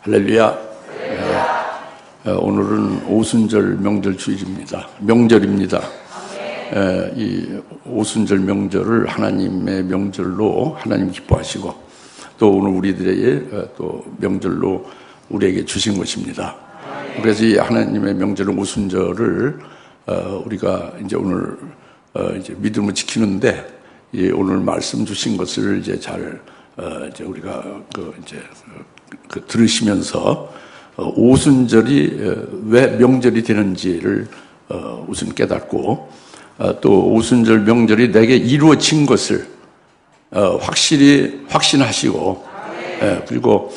할렐루야. 오늘은 오순절 명절 주일입니다. 명절입니다. 이 오순절 명절을 하나님의 명절로 하나님 기뻐하시고 또 오늘 우리들에게 또 명절로 우리에게 주신 것입니다. 그래서 이 하나님의 명절 오순절을 우리가 이제 오늘 이제 믿음을 지키는데 오늘 말씀 주신 것을 이제 잘 이제 우리가 들으시면서 오순절이 왜 명절이 되는지를 우선 깨닫고 또 오순절 명절이 내게 이루어진 것을 확실히 확신하시고 그리고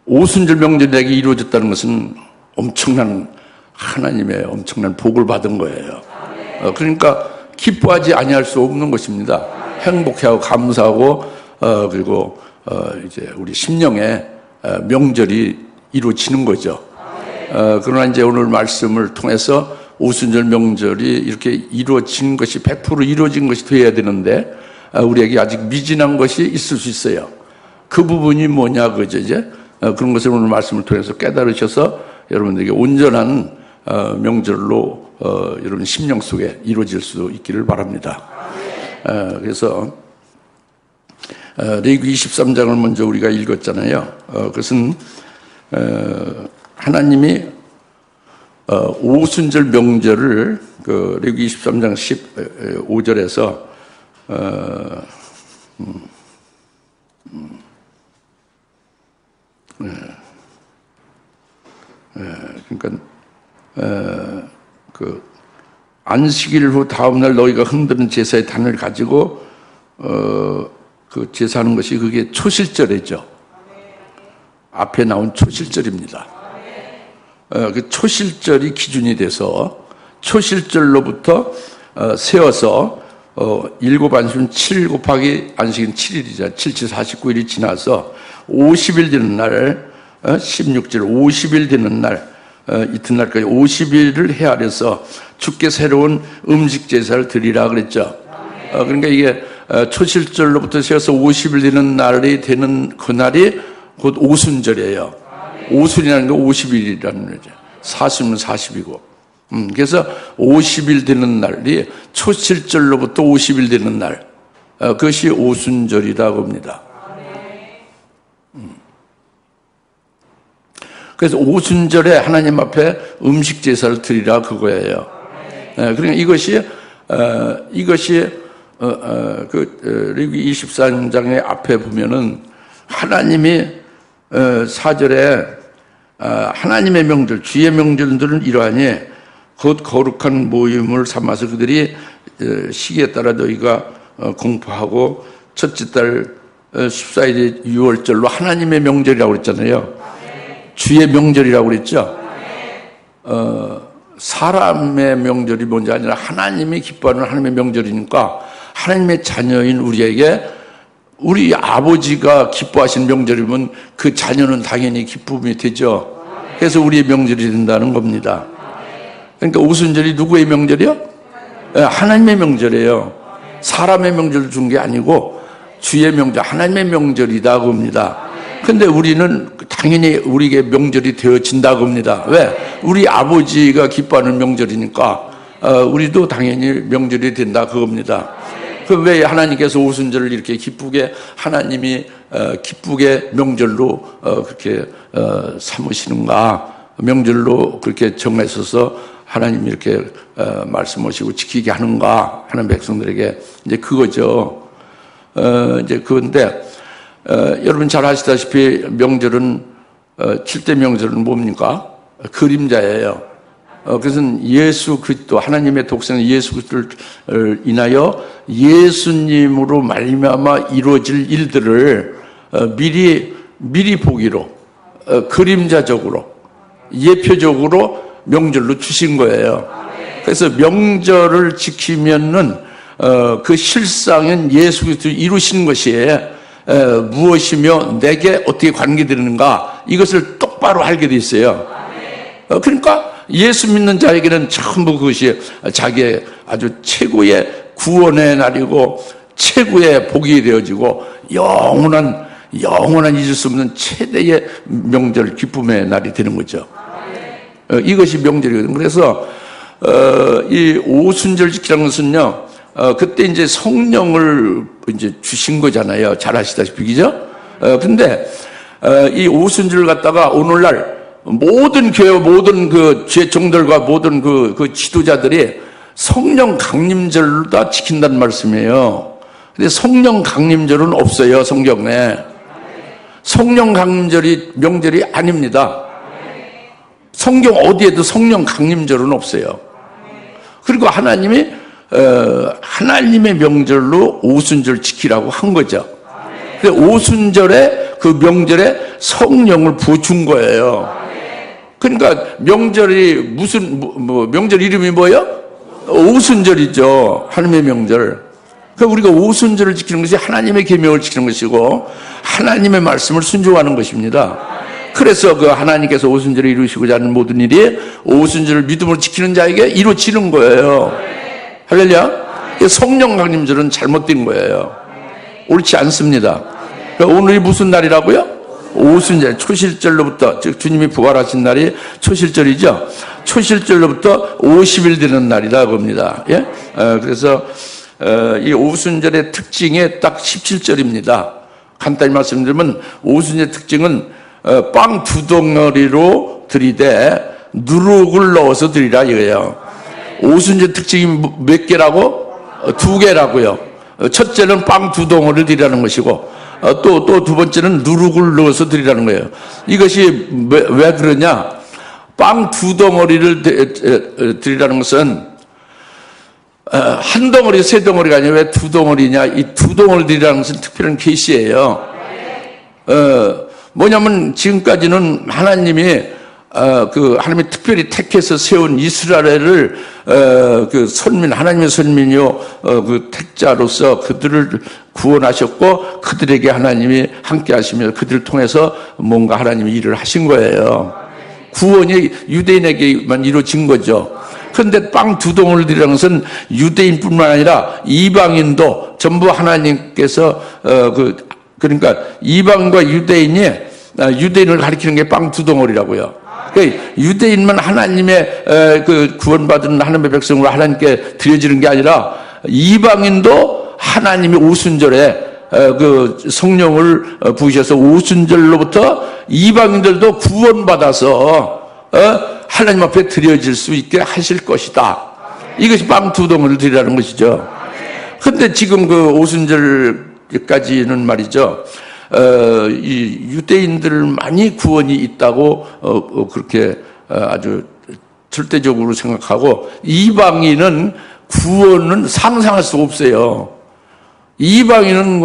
오순절 명절이 내게 이루어졌다는 것은 엄청난 하나님의 엄청난 복을 받은 거예요. 그러니까 기뻐하지 아니할 수 없는 것입니다. 행복해하고 감사하고 그리고 이제 우리 심령의 명절이 이루어지는 거죠. 그러나 이제 오늘 말씀을 통해서 오순절 명절이 이렇게 이루어진 것이 100% 이루어진 것이 되어야 되는데 우리에게 아직 미진한 것이 있을 수 있어요. 그 부분이 뭐냐 그죠 이제 그런 것을 오늘 말씀을 통해서 깨달으셔서 여러분들에게 온전한 명절로 여러분 심령 속에 이루어질 수 있기를 바랍니다. 그래서 레위기 23장을 먼저 우리가 읽었잖아요. 그것은 하나님이 오순절 명절을 레위기 23장 15절에서 그러니까 그 안식일 후 다음 날 너희가 흔드는 제사의 단을 가지고 그 제사하는 것이 그게 초실절이죠. 앞에 나온 초실절입니다. 그 초실절이 기준이 돼서 초실절로부터 세워서 7안식은 7 곱하기 안식은 7일이죠. 7, 7, 49일이 지나서 50일 되는 날 16절 50일 되는 날 이튿날까지 50일을 헤아려서 주께 새로운 음식 제사를 드리라 그랬죠. 그러니까 이게 초실절로부터 세워서 50일 되는 날이 되는 그날이 곧 오순절이에요. 오순이라는 게 50일이라는 거죠. 40은 40이고. 그래서 50일 되는 날이 초실절로부터 50일 되는 날. 그것이 오순절이라고 합니다. 그래서 오순절에 하나님 앞에 음식 제사를 드리라 그거예요. 그러니까 이것이 레위기 24장의 앞에 보면은 하나님이 4절에 하나님의 명절, 주의 명절들은 이러하니 곧 거룩한 모임을 삼아서 그들이 시기에 따라 너희가 공포하고 첫째 달 14일이 6월절로 하나님의 명절이라고 그랬잖아요. 주의 명절이라고 그랬죠. 사람의 명절이 뭔지 아니라 하나님이 기뻐하는 하나님의 명절이니까 하나님의 자녀인 우리에게 우리 아버지가 기뻐하시는 명절이면 그 자녀는 당연히 기쁨이 되죠. 그래서 우리의 명절이 된다는 겁니다. 그러니까 오순절이 누구의 명절이요? 하나님의 명절이에요. 사람의 명절을 준 게 아니고 주의 명절, 하나님의 명절이다 그겁니다. 근데 우리는 당연히 우리에게 명절이 되어진다고 합니다. 왜? 우리 아버지가 기뻐하는 명절이니까 우리도 당연히 명절이 된다 그겁니다. 그 왜 하나님께서 오순절을 이렇게 기쁘게 하나님이 기쁘게 명절로 그렇게 삼으시는가? 명절로 그렇게 정하셔서 하나님이 이렇게 말씀하시고 지키게 하는가 하는 백성들에게 이제 그거죠. 이제 그건데 여러분 잘 아시다시피 명절은 7대 명절은 뭡니까? 그림자예요. 그것은 예수 그리스도 하나님의 독생 예수 그리스도를 인하여 예수님으로 말미암아 이루어질 일들을 미리 보기로 그림자적으로 예표적으로 명절로 주신 거예요. 그래서 명절을 지키면은 그 실상은 예수 그리스도 이루신 것이 무엇이며 내게 어떻게 관계되는가 이것을 똑바로 알게 돼 있어요. 그러니까 예수 믿는 자에게는 전부 그것이 자기의 아주 최고의 구원의 날이고 최고의 복이 되어지고 영원한 영원한 잊을 수 없는 최대의 명절, 기쁨의 날이 되는 거죠. 이것이 명절이거든요. 그래서 이 오순절 지키라는 것은요, 그때 이제 성령을 이제 주신 거잖아요. 잘 아시다시피, 그죠? 근데 이 오순절을 갖다가 오늘날 모든 교회, 모든 그 죄종들과 모든 그 지도자들이 성령 강림절로 다 지킨다는 말씀이에요. 근데 성령 강림절은 없어요, 성경에. 성령 강림절이 명절이 아닙니다. 성경 어디에도 성령 강림절은 없어요. 그리고 하나님이 하나님의 명절로 오순절 지키라고 한 거죠. 근데 오순절에 그 명절에 성령을 부어준 거예요. 그러니까 명절이 무슨 명절 이름이 뭐예요? 오순절이죠. 하나님의 명절. 그러니까 우리가 오순절을 지키는 것이 하나님의 계명을 지키는 것이고 하나님의 말씀을 순종하는 것입니다. 그래서 그 하나님께서 오순절을 이루시고자 하는 모든 일이 오순절을 믿음으로 지키는 자에게 이루어지는 거예요. 할렐루야. 성령 강림절은 잘못된 거예요. 옳지 않습니다. 오늘이 무슨 날이라고요? 오순절, 초실절로부터, 즉 주님이 부활하신 날이 초실절이죠. 초실절로부터 50일 되는 날이다 봅니다. 예? 그래서 이 오순절의 특징이 딱 17절입니다. 간단히 말씀드리면 오순절의 특징은 빵 2덩어리로 드리되 누룩을 넣어서 드리라 이거예요. 오순절 특징이 몇 개라고? 2개라고요. 첫째는 빵 2덩어리를 드리라는 것이고 또 두 번째는 누룩을 넣어서 드리라는 거예요. 이것이 왜 그러냐? 빵 2덩어리를 드리라는 것은 한 덩어리, 세 덩어리가 아니라 왜 2덩어리냐? 이 2덩어리 드리라는 것은 특별한 계시예요. 뭐냐면 지금까지는 하나님이 하나님이 특별히 택해서 세운 이스라엘을 그 선민, 하나님의 선민이요 그 택자로서 그들을 구원하셨고 그들에게 하나님이 함께 하시며 그들을 통해서 뭔가 하나님이 일을 하신 거예요. 구원이 유대인에게만 이루어진 거죠. 그런데 빵 2덩어리를 드리라는 것은 유대인뿐만 아니라 이방인도 전부 하나님께서 그러니까 이방과 유대인이 유대인을 가리키는 게 빵 2덩어리라고요. 그러니까 유대인만 하나님의 그 구원받은 하나님의 백성으로 하나님께 드려지는 게 아니라 이방인도 하나님의 오순절에 그 성령을 부으셔서 오순절로부터 이방인들도 구원받아서 하나님 앞에 드려질 수 있게 하실 것이다. 이것이 빵 2덩어리를 드리라는 것이죠. 그런데 지금 그 오순절까지는 말이죠. 이 유대인들만이 구원이 있다고 그렇게 아주 절대적으로 생각하고 이방인은 구원은 상상할 수 없어요. 이방인은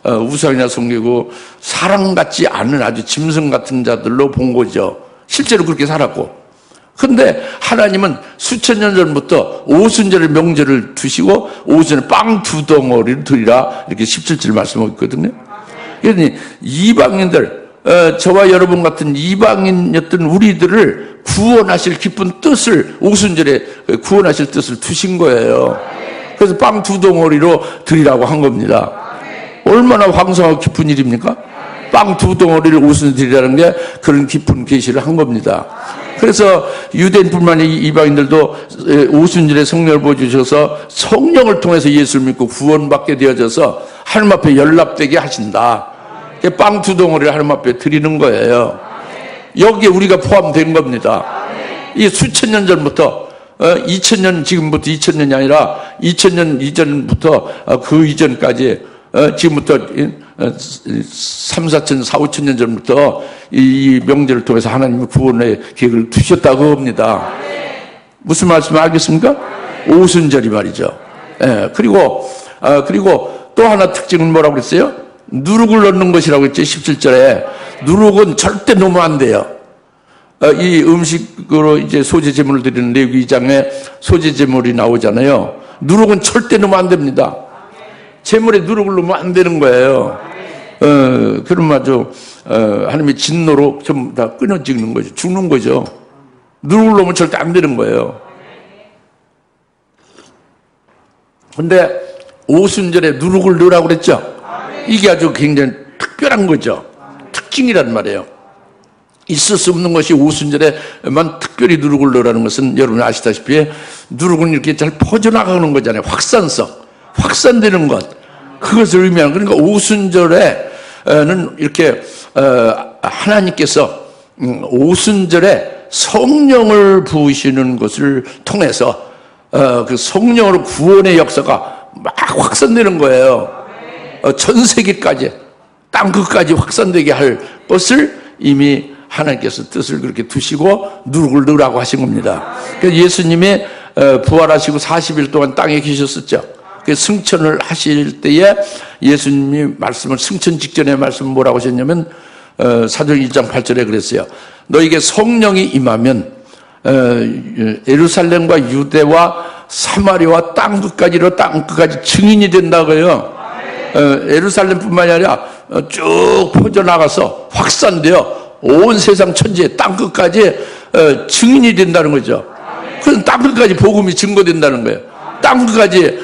우상이나 섬기고 사람 같지 않은 아주 짐승 같은 자들로 본 거죠. 실제로 그렇게 살았고. 그런데 하나님은 수천 년 전부터 오순절의 명절을 두시고 오순절에 빵 2덩어리를 드리라 이렇게 17절 말씀하고 있거든요. 그러니 이방인들, 저와 여러분 같은 이방인이었던 우리들을 구원하실 깊은 뜻을 오순절에 구원하실 뜻을 두신 거예요. 그래서 빵 2덩어리로 드리라고 한 겁니다. 얼마나 황성하고 깊은 일입니까? 빵 2덩어리를 오순절 드리라는 게 그런 깊은 계시를 한 겁니다. 그래서 유대인뿐만 아니라 이방인들도 오순절에 성령을 부어주셔서 성령을 통해서 예수를 믿고 구원받게 되어져서 하나님 앞에 연락되게 하신다. 빵 2덩어리를 하나님 앞에 드리는 거예요. 여기에 우리가 포함된 겁니다. 이 수천 년 전부터 2000년 지금부터 2000년이 아니라 2000년 이전부터 그 이전까지 지금부터 3, 4천, 4, 5천 년 전부터 이 명절을 통해서 하나님의 구원의 계획을 두셨다고 합니다. 무슨 말씀 알겠습니까? 오순절이 말이죠. 그리고 또 하나 특징은 뭐라고 그랬어요? 누룩을 넣는 것이라고 했죠. 17절에. 누룩은 절대 넣으면 안 돼요. 이 음식으로 이제 소재 제물을 드리는 레위기 2장에 소재 제물이 나오잖아요. 누룩은 절대 넣으면 안 됩니다. 제물에 누룩을 넣으면 안 되는 거예요. 그럼 아주 하나님의 진노로 전부 다 끊어지는 거죠. 죽는 거죠. 누룩을 넣으면 절대 안 되는 거예요. 근데 오순절에 누룩을 넣으라고 그랬죠. 이게 아주 굉장히 특별한 거죠. 특징이란 말이에요. 있을 수 없는 것이 오순절에만 특별히 누룩을 넣으라는 것은 여러분이 아시다시피 누룩은 이렇게 잘 퍼져나가는 거잖아요. 확산성, 확산되는 것. 그것을 의미하는, 그러니까 오순절에는 이렇게 하나님께서 오순절에 성령을 부으시는 것을 통해서 그 성령으로 구원의 역사가 막 확산되는 거예요. 전 세계까지, 땅 끝까지 확산되게 할 것을 이미 하나님께서 뜻을 그렇게 두시고 누룩을 넣으라고 하신 겁니다. 그래서 예수님이 부활하시고 40일 동안 땅에 계셨었죠. 그 승천을 하실 때에 예수님이 말씀을, 승천 직전에 말씀을 뭐라고 하셨냐면 사도행 1장 8절에 그랬어요. 너에게 성령이 임하면 예루살렘과 유대와 사마리아와 땅 끝까지 증인이 된다고요. 예루살렘뿐만이 아니라 쭉 퍼져나가서 확산되어 온 세상 천지에 땅 끝까지 증인이 된다는 거죠. 그래서 땅 끝까지 복음이 증거된다는 거예요. 땅 끝까지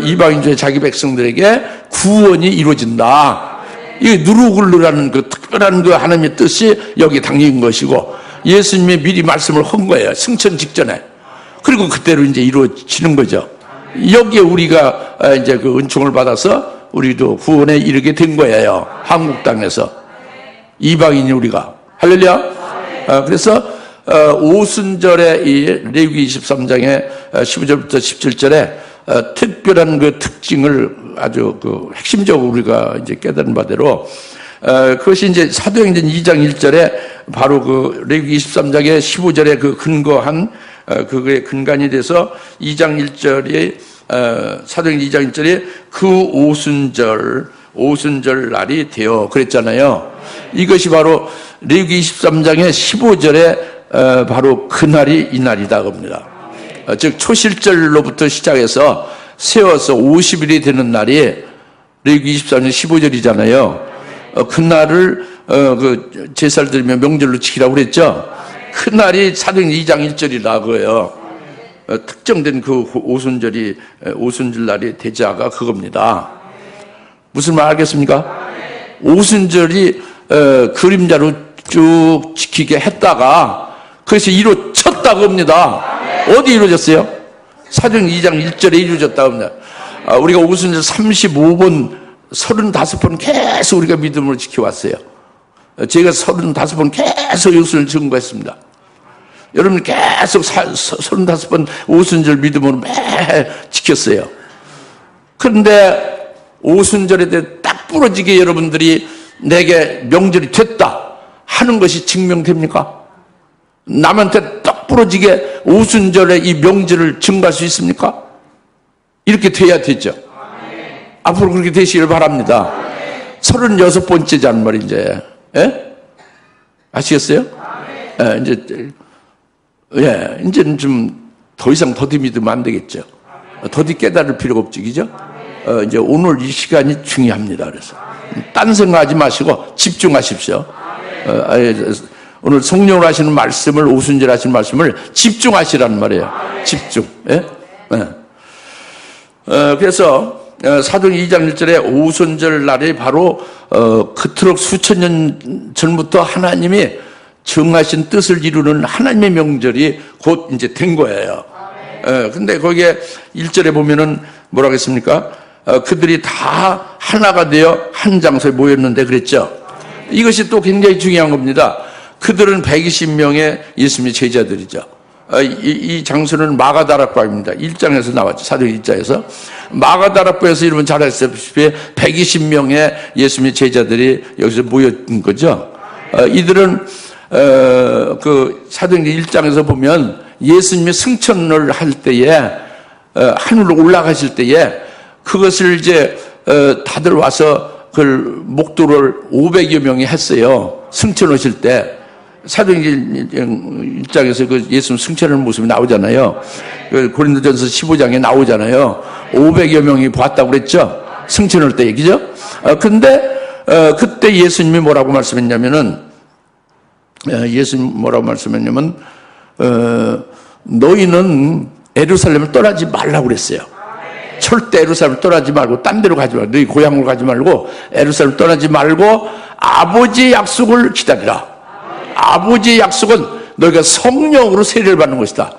이방인들의 자기 백성들에게 구원이 이루어진다. 이게 누룩을 넣으라는 그 특별한 그 하나님의 뜻이 여기 담긴 것이고, 예수님이 미리 말씀을 한 거예요. 승천 직전에. 그리고 그대로 이제 이루어지는 거죠. 여기에 우리가 이제 그 은총을 받아서 우리도 구원에 이르게 된 거예요. 한국 땅에서. 이방인이 우리가. 할렐루야. 그래서 오순절에 이 레위기 23장의 15절부터 17절에 특별한 그 특징을 아주 그 핵심적으로 우리가 이제 깨달은 바대로 그것이 이제 사도행전 2장 1절에 바로 그 레위기 23장의 15절에 그 근거한 그거의 근간이 돼서 2장 1절이 사도행전 2장 1절에 그 오순절 날이 되어 그랬잖아요. 이것이 바로 레위기 23장의 15절에 바로 그날이 이날이다 겁니다. 즉 초실절로부터 시작해서 세워서 50일이 되는 날이 레위기 23장 15절이잖아요. 그날을 그 제사를 드리며 명절로 지키라고 그랬죠. 그날이 사도행전 2장 1절이라 그거예요. 특정된 그 오순절 날이 되자가 그겁니다. 무슨 말 알겠습니까? 오순절이 그림자로 쭉 지키게 했다가 그것이 이루어졌다고 합니다. 어디 이루어졌어요? 사도행전 2장 1절에 이루어졌다고 합니다. 우리가 오순절 35번 35번 계속 우리가 믿음으로 지켜왔어요. 제가 35번 계속 이것을 증거했습니다. 여러분 계속 35번 오순절 믿음으로 매 지켰어요. 그런데 오순절에 대해 딱 부러지게 여러분들이 내게 명절이 됐다 하는 것이 증명됩니까? 남한테 딱 부러지게 오순절에 이 명절을 증거할 수 있습니까? 이렇게 돼야 되죠. 앞으로 그렇게 되시길 바랍니다. 36번째잖아 말이 이제. 예? 아시겠어요? 이제는 좀 더 이상 더디 믿으면 안 되겠죠. 더디 깨달을 필요가 없지, 그죠? 이제 오늘 이 시간이 중요합니다. 그래서 딴 생각하지 마시고 집중하십시오. 오늘 성령으로 하시는 말씀을, 오순절 하시는 말씀을 집중하시라는 말이에요. 집중. 예? 그래서 사도행전 2장 1절에 오순절 날이 바로 그토록 수천 년 전부터 하나님이 정하신 뜻을 이루는 하나님의 명절이 곧 이제 된 거예요. 근데 거기에 1절에 보면은 뭐라고 했습니까? 그들이 다 하나가 되어 한 장소에 모였는데 그랬죠. 이것이 또 굉장히 중요한 겁니다. 그들은 120명의 예수님의 제자들이죠. 이 장소는 마가다락방입니다. 1장에서 나왔죠. 사도행 1장에서. 마가다락방에서 여러분 잘 아시다시피 120명의 예수님의 제자들이 여기서 모였던 거죠. 이들은 그 사도행전 1장에서 보면 예수님의 승천을 할 때에 하늘로 올라가실 때에 그것을 이제 다들 와서 그 목도를 500여 명이 했어요. 승천 오실 때. 사도행전 1장에서 그 예수님 승천하는 모습이 나오잖아요. 그 고린도전서 15장에 나오잖아요. 500여 명이 봤다고 그랬죠. 승천할 때 얘기죠. 근데 그때 예수님이 뭐라고 말씀했냐면은 너희는 예루살렘을 떠나지 말라고 그랬어요. 절대 예루살렘을 떠나지 말고 딴 데로 가지 말고 너희 고향으로 가지 말고 예루살렘을 떠나지 말고 아버지의 약속을 기다리라. 아버지의 약속은 너희가 성령으로 세례를 받는 것이다.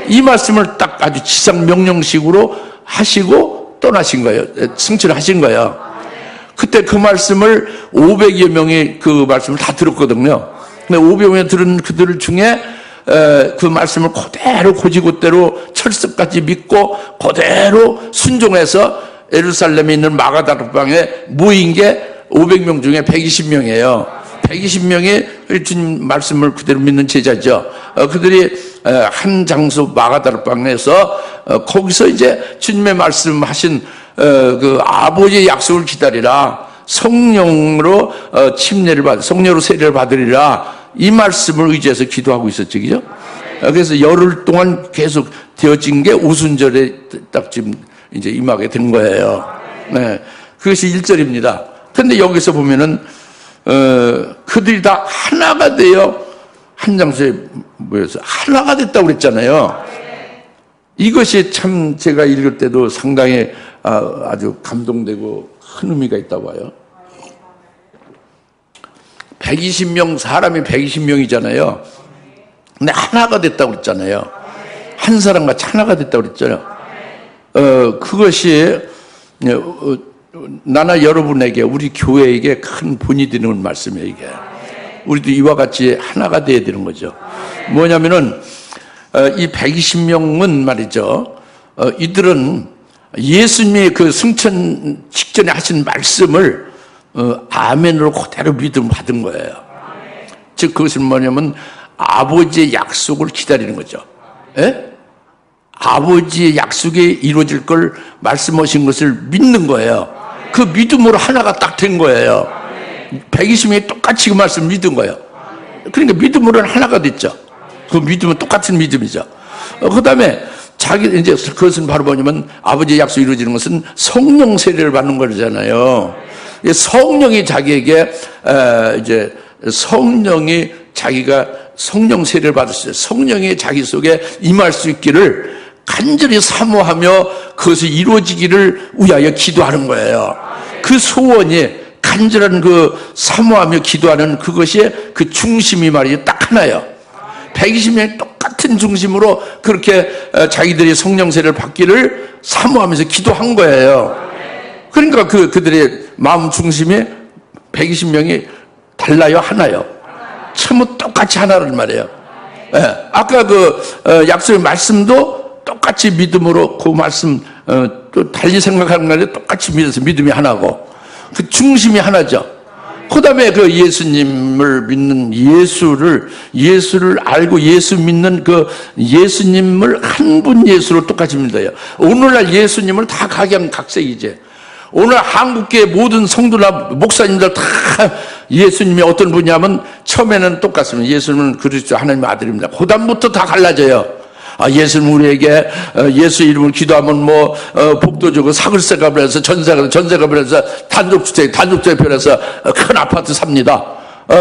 이 말씀을 딱 아주 지상 명령식으로 하시고 떠나신 거예요. 승천을 하신 거예요. 그때 그 말씀을 500여 명이 그 말씀을 다 들었거든요. 근데 500여 명이 들은 그들 중에 그 말씀을 그대로 고지고대로 철석같이 믿고 그대로 순종해서 예루살렘에 있는 마가다락방에 모인 게 500명 중에 120명이에요. 120명이 주님 말씀을 그대로 믿는 제자죠. 그들이 한 장소 마가다락방에서 거기서 이제 주님의 말씀하신 그 아버지의 약속을 기다리라. 성령으로 침례를 성령으로 세례를 받으리라. 이 말씀을 의지해서 기도하고 있었죠, 그죠? 그래서 열흘 동안 계속 되어진 게 오순절에 딱 지금 이제 임하게 된 거예요. 네. 그것이 1절입니다. 근데 여기서 보면은, 그들이 다 하나가 되어 한 장소에 모여서 하나가 됐다고 그랬잖아요. 이것이 참 제가 읽을 때도 상당히 아주 감동되고 큰 의미가 있다고 봐요. 120명, 사람이 120명이잖아요. 근데 하나가 됐다고 그랬잖아요. 한 사람같이 하나가 됐다고 그랬잖아요. 그것이 나나 여러분에게, 우리 교회에게 큰 본이 되는 말씀이에요, 이게. 우리도 이와 같이 하나가 돼야 되는 거죠. 뭐냐면은, 이 120명은 말이죠. 이들은 예수님의 그 승천 직전에 하신 말씀을 아멘으로 그대로 믿음 받은 거예요. 즉 그것은 뭐냐면 아버지의 약속을 기다리는 거죠. 예? 아버지의 약속이 이루어질 걸 말씀하신 것을 믿는 거예요. 그 믿음으로 하나가 딱 된 거예요. 120명이 똑같이 그 말씀을 믿은 거예요. 그러니까 믿음으로는 하나가 됐죠. 그 믿음은 똑같은 믿음이죠. 그 다음에 이제 그것은 바로 뭐냐면 아버지의 약속이 이루어지는 것은 성령 세례를 받는 거잖아요. 성령이 자기에게 이제 성령이 자기가 성령 세례를 받으시죠. 성령이 자기 속에 임할 수 있기를 간절히 사모하며 그것이 이루어지기를 위하여 기도하는 거예요. 그 소원이 간절한 그 사모하며 기도하는 그것이 그 중심이 말이죠. 딱 하나예요. 120명이 똑같은 중심으로 그렇게 자기들이 성령 세례를 받기를 사모하면서 기도한 거예요. 그러니까 그들의 마음 중심이 120명이 달라요, 하나요? 전부 똑같이 하나란 말이에요. 예, 아까 그 약속의 말씀도 똑같이 믿음으로 그 말씀 또 달리 생각하는 거에 똑같이 믿어서 믿음이 하나고 그 중심이 하나죠. 그 다음에 그 예수님을 믿는 예수를 알고 예수 믿는 그 예수님을 한 분 예수로 똑같이 믿어요. 오늘날 예수님을 다 각양각색이지. 오늘 한국계 모든 성도나 목사님들 다 예수님이 어떤 분이냐면 처음에는 똑같습니다. 예수님은 그리스도 하나님의 아들입니다. 그 다음부터 다 갈라져요. 예수님 우리에게 예수 이름을 기도하면 복도 주고 사글세가 변해서 전세가 변해서 단독주택 변해서 큰 아파트 삽니다.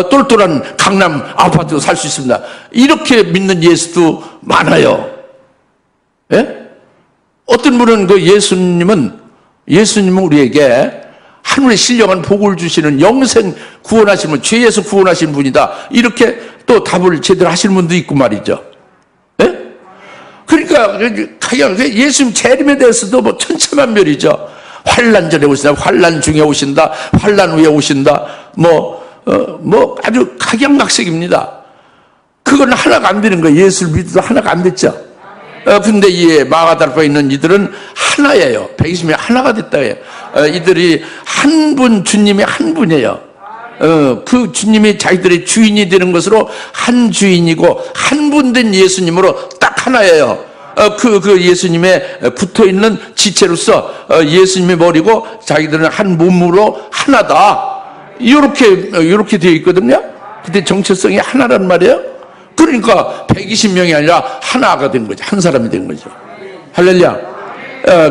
똘똘한 강남 아파트 살 수 있습니다. 이렇게 믿는 예수도 많아요. 예? 어떤 분은 그 예수님은 우리에게 하늘의 신령한 복을 주시는 영생 구원하시는 죄에서 구원하신 분이다. 이렇게 또 답을 제대로 하시는 분도 있고 말이죠. 예? 그러니까 예수님 재림에 대해서도 천차만별이죠. 환난 전에 오신다, 환난 중에 오신다, 환난 후에 오신다. 아주 각양각색입니다. 그건 하나가 안 되는 거예요. 예수를 믿어도 하나가 안 됐죠. 근데 이 마가다락방에 있는 이들은 하나예요. 120명이 하나가 됐다 해요. 이들이 한 분, 주님이 한 분이에요. 그 주님이 자기들의 주인이 되는 것으로 한 주인이고 한 분 된 예수님으로 딱 하나예요. 그 예수님에 붙어 있는 지체로서 예수님의 머리고 자기들은 한 몸으로 하나다. 이렇게 되어 있거든요. 근데 정체성이 하나란 말이에요. 그러니까 120명이 아니라 하나가 된 거죠. 한 사람이 된 거죠. 할렐루야.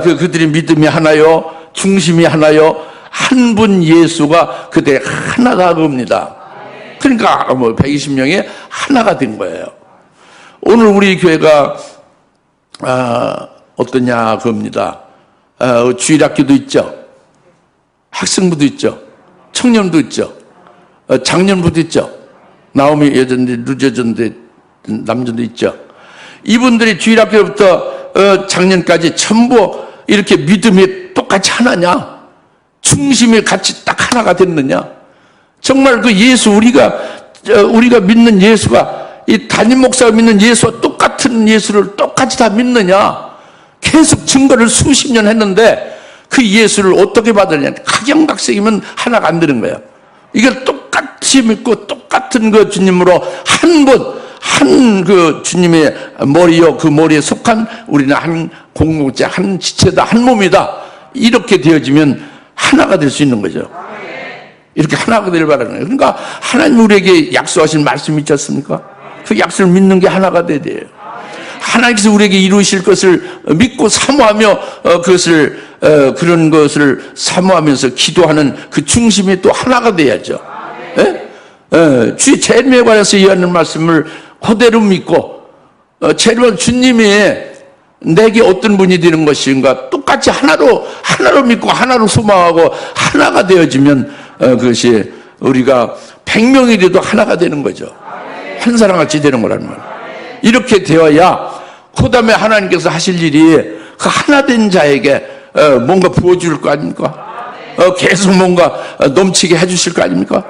그들이 믿음이 하나요, 중심이 하나요, 한 분 예수가 그때 하나가 겁니다. 그러니까 120명이 하나가 된 거예요. 오늘 우리 교회가 어떠냐 겁니다. 주일학교도 있죠. 학생부도 있죠. 청년도 있죠. 장년부도 있죠. 나오미 여전데 루저전데 남전도 있죠. 이분들이 주일학교부터 작년까지 전부 이렇게 믿음이 똑같이 하나냐? 중심이 같이 딱 하나가 됐느냐? 정말 그 예수, 우리가 믿는 예수가 이 담임 목사가 믿는 예수와 똑같은 예수를 똑같이 다 믿느냐? 계속 증거를 수십 년 했는데 그 예수를 어떻게 받으냐? 각양각색이면 하나가 안 되는 거예요. 이걸 똑같이 믿고 똑같은 그 주님으로 한 그 주님의 머리요, 그 머리에 속한 우리는 한 공동체, 한 지체다, 한 몸이다. 이렇게 되어지면 하나가 될 수 있는 거죠. 이렇게 하나가 되길 바라는 거예요. 그러니까 하나님 우리에게 약속하신 말씀이 있지 않습니까? 그 약속을 믿는 게 하나가 돼야 돼요. 하나님께서 우리에게 이루실 것을 믿고 사모하며 그런 것을 사모하면서 기도하는 그 중심이 또 하나가 돼야죠. 주의 재림에 관해서 이해하는 말씀을 그대로 믿고 재림은 주님이 내게 어떤 분이 되는 것인가 똑같이 하나로 믿고 하나로 소망하고 하나가 되어지면 그것이 우리가 100명이 돼도 하나가 되는 거죠. 한 사람같이 되는 거라는 말이에요. 이렇게 되어야 그 다음에 하나님께서 하실 일이 그 하나된 자에게 뭔가 부어줄 거 아닙니까? 계속 뭔가 넘치게 해주실 거 아닙니까?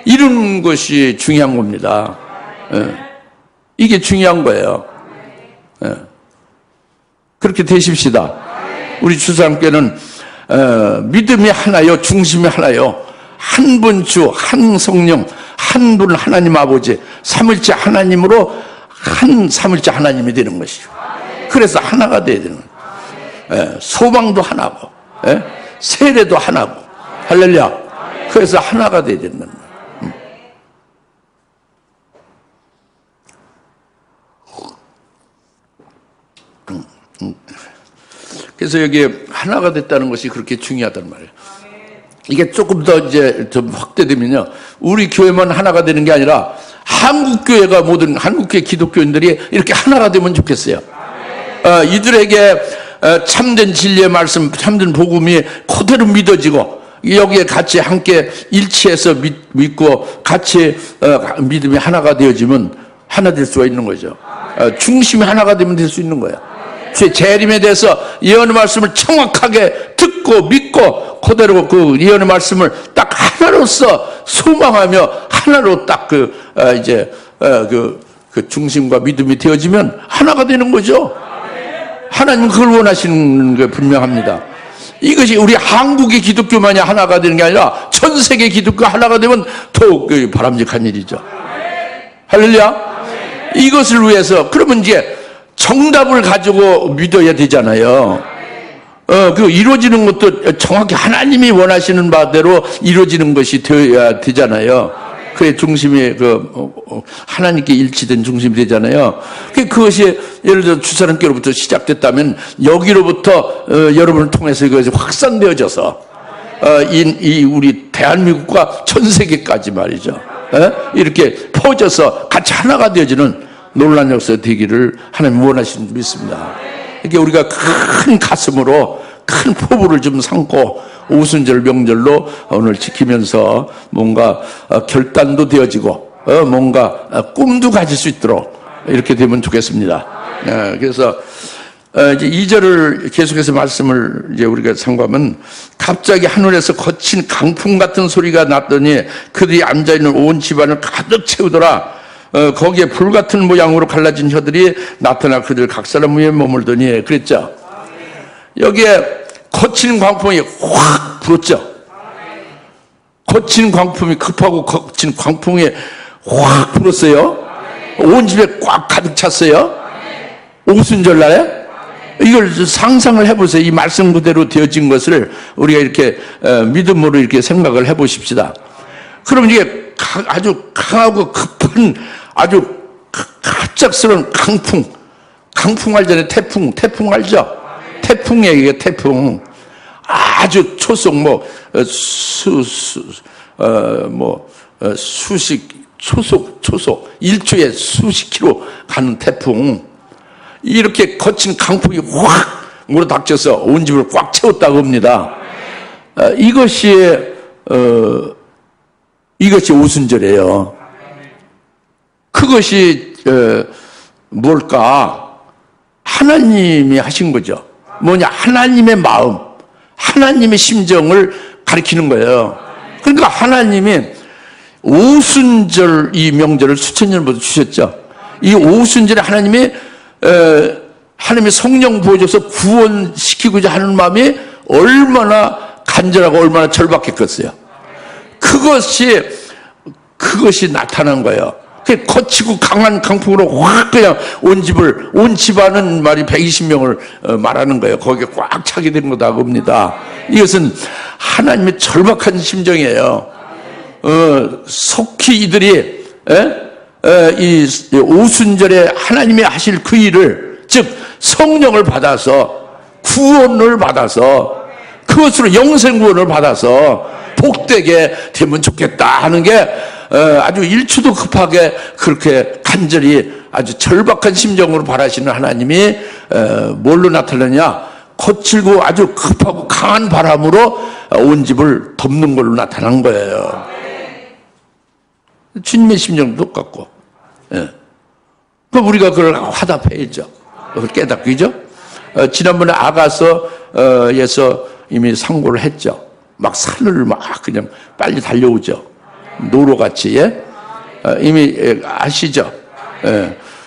이런 것이 중요한 겁니다. 이게 중요한 거예요. 그렇게 되십시다. 우리 주사님께는 믿음이 하나요, 중심이 하나요. 한 분 주, 한 성령, 한 분 하나님 아버지, 삼일째 하나님으로 한 삼일째 하나님이 되는 것이죠. 그래서 하나가 돼야 되는 거예요. 소망도 하나고, 세례도 하나고, 할렐루야. 그래서 하나가 돼야 되는 거예요. 그래서 여기 하나가 됐다는 것이 그렇게 중요하단 말이에요. 이게 조금 더 이제 좀 확대되면요, 우리 교회만 하나가 되는 게 아니라 한국교회가 모든 한국교회 기독교인들이 이렇게 하나가 되면 좋겠어요. 이들에게 참된 진리의 말씀, 참된 복음이 그대로 믿어지고 여기에 같이 함께 일치해서 믿고 같이 믿음이 하나가 되어지면 하나 될 수가 있는 거죠. 중심이 하나가 되면 될 수 있는 거예요. 주의 재림에 대해서 예언의 말씀을 정확하게 듣고 믿고 그대로 그 예언의 말씀을 딱 하나로서 소망하며 하나로 딱 그 중심과 믿음이 되어지면 하나가 되는 거죠. 하나님은 그걸 원하시는 게 분명합니다. 이것이 우리 한국의 기독교만이 하나가 되는 게 아니라 전 세계 기독교가 하나가 되면 더욱 바람직한 일이죠. 할렐루야. 이것을 위해서 그러면 이제 정답을 가지고 믿어야 되잖아요. 그 이루어지는 것도 정확히 하나님이 원하시는 바대로 이루어지는 것이 되어야 되잖아요. 그의 중심이 하나님께 일치된 중심이 되잖아요. 그것이 예를 들어 주사님께로부터 시작됐다면 여기로부터 여러분을 통해서 이것이 확산되어져서 우리 대한민국과 전 세계까지 말이죠. 이렇게 퍼져서 같이 하나가 되어지는 놀라운 역사 되기를 하나님 원하시는 줄 믿습니다. 이렇게 우리가 큰 가슴으로 큰 포부를 좀 삼고 오순절 명절로 오늘 지키면서 뭔가 결단도 되어지고 뭔가 꿈도 가질 수 있도록 이렇게 되면 좋겠습니다. 그래서 이제 2절을 계속해서 말씀을 이제 우리가 상고하면 갑자기 하늘에서 거친 강풍 같은 소리가 났더니 그들이 앉아있는 온 집안을 가득 채우더라. 거기에 불같은 모양으로 갈라진 혀들이 나타나 그들 각 사람 위에 머물더니 그랬죠. 여기에 거친 광풍이 확 불었죠. 거친 광풍이 급하고 거친 광풍이 확 불었어요. 온 집에 꽉 가득 찼어요. 오순절 날에. 이걸 상상을 해보세요. 이 말씀 그대로 되어진 것을 우리가 이렇게 믿음으로 이렇게 생각을 해보십시다. 그럼 이게 아주 강하고 급한 아주 갑작스러운 강풍 알잖아요. 태풍 알죠? 태풍이에요. 이게 태풍. 아주 초속 초속 1초에 수십 킬로 가는 태풍. 이렇게 거친 강풍이 확 물어 닥쳐서 온 집을 꽉 채웠다고 합니다. 이것이 오순절이에요. 그것이 뭘까? 하나님이 하신 거죠. 뭐냐? 하나님의 마음, 하나님의 심정을 가리키는 거예요. 그러니까 하나님이 오순절 이 명절을 수천 년부터 주셨죠. 이 오순절에 하나님이 하나님의 성령 부어줘서 구원시키고자 하는 마음이 얼마나 간절하고 얼마나 절박했겠어요. 그것이 나타난 거예요. 거치고 강한 강풍으로 확 그냥 온 집안은 말이 120명을 말하는 거예요. 거기에 꽉 차게 된 거다 봅니다. 이것은 하나님의 절박한 심정이에요. 속히 이들이 이 오순절에 하나님이 하실 그 일을, 즉 성령을 받아서 구원을 받아서 그것으로 영생 구원을 받아서 복되게 되면 좋겠다 하는 게 아주 일초도 급하게 그렇게 간절히 아주 절박한 심정으로 바라시는 하나님이 뭘로 나타나냐? 거칠고 아주 급하고 강한 바람으로 온 집을 덮는 걸로 나타난 거예요. 주님의 심정도 똑같고. 그럼 우리가 그걸 화답해야죠. 그걸 깨닫기죠. 지난번에 아가서에서 이미 상고를 했죠. 막 산을 막 그냥 빨리 달려오죠. 노로같이. 이미 아시죠?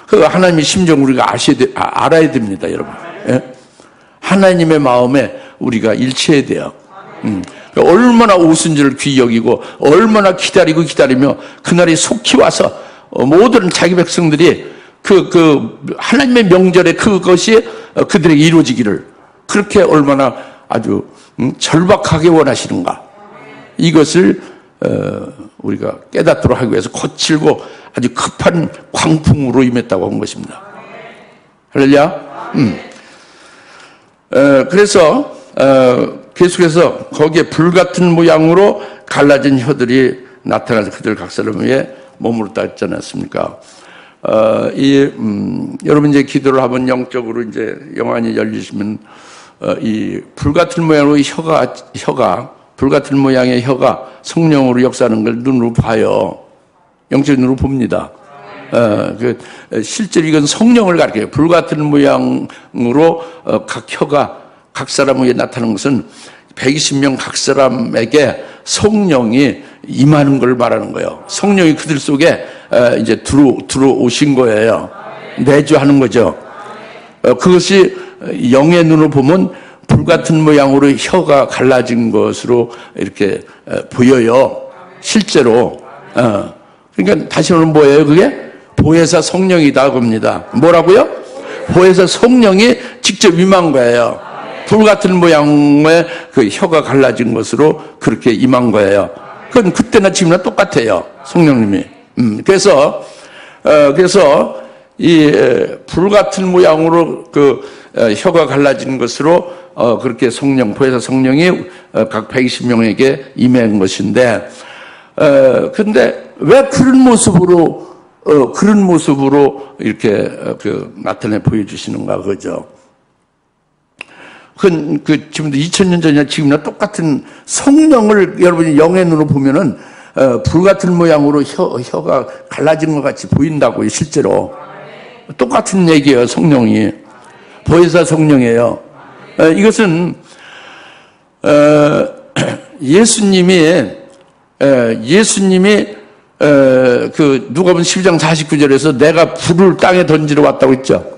그 하나님의 심정 우리가 알아야 됩니다, 여러분. 하나님의 마음에 우리가 일치해야 돼요. 얼마나 오순절을 귀히 여기고 얼마나 기다리며 그날이 속히 와서 모든 자기 백성들이 그 하나님의 명절에 그것이 그들에게 이루어지기를 그렇게 얼마나 아주 절박하게 원하시는가, 이것을 우리가 깨닫도록 하기 위해서 거칠고 아주 급한 광풍으로 임했다고 한 것입니다. 할렐루야. 그래서 계속해서 거기에 불같은 모양으로 갈라진 혀들이 나타나서 그들 각 사람 위에 머무르다 했지 않았습니까? 여러분 이제 기도를 하면 영적으로 이제 영안이 열리시면 이 불같은 모양으로 혀가 불같은 모양의 혀가 성령으로 역사하는 걸 눈으로 봐요. 영적인 눈으로 봅니다. 실제로 이건 성령을 가리켜요. 불같은 모양으로 각 혀가 각 사람 위에 나타나는 것은 120명 각 사람에게 성령이 임하는 걸 말하는 거예요. 성령이 그들 속에 이제 들어오신 거예요. 내주하는 거죠. 그것이 영의 눈으로 보면 불같은 모양으로 혀가 갈라진 것으로 이렇게 보여요. 실제로. 그러니까 다시 말하면 뭐예요? 그게 보혜사 성령이다 겁니다. 뭐라고요? 보혜사 성령이 직접 임한 거예요. 불같은 모양의 그 혀가 갈라진 것으로 그렇게 임한 거예요. 그건 그때나 지금이나 똑같아요. 성령님이. 그래서 이 불같은 모양으로 그 혀가 갈라진 것으로 그렇게 보혜사 성령이 각 120명에게 임한 것인데, 근데 왜 그런 모습으로 이렇게 나타내 보여주시는가, 그죠? 지금도 2000년 전이나 지금이나 똑같은 성령을 여러분이 영의 눈으로 보면은, 불같은 모양으로 혀가 갈라진 것 같이 보인다고요, 실제로. 똑같은 얘기예요, 성령이. 보혜사 성령이에요. 이것은, 예수님이 누가복음 12장 49절에서 내가 불을 땅에 던지러 왔다고 했죠.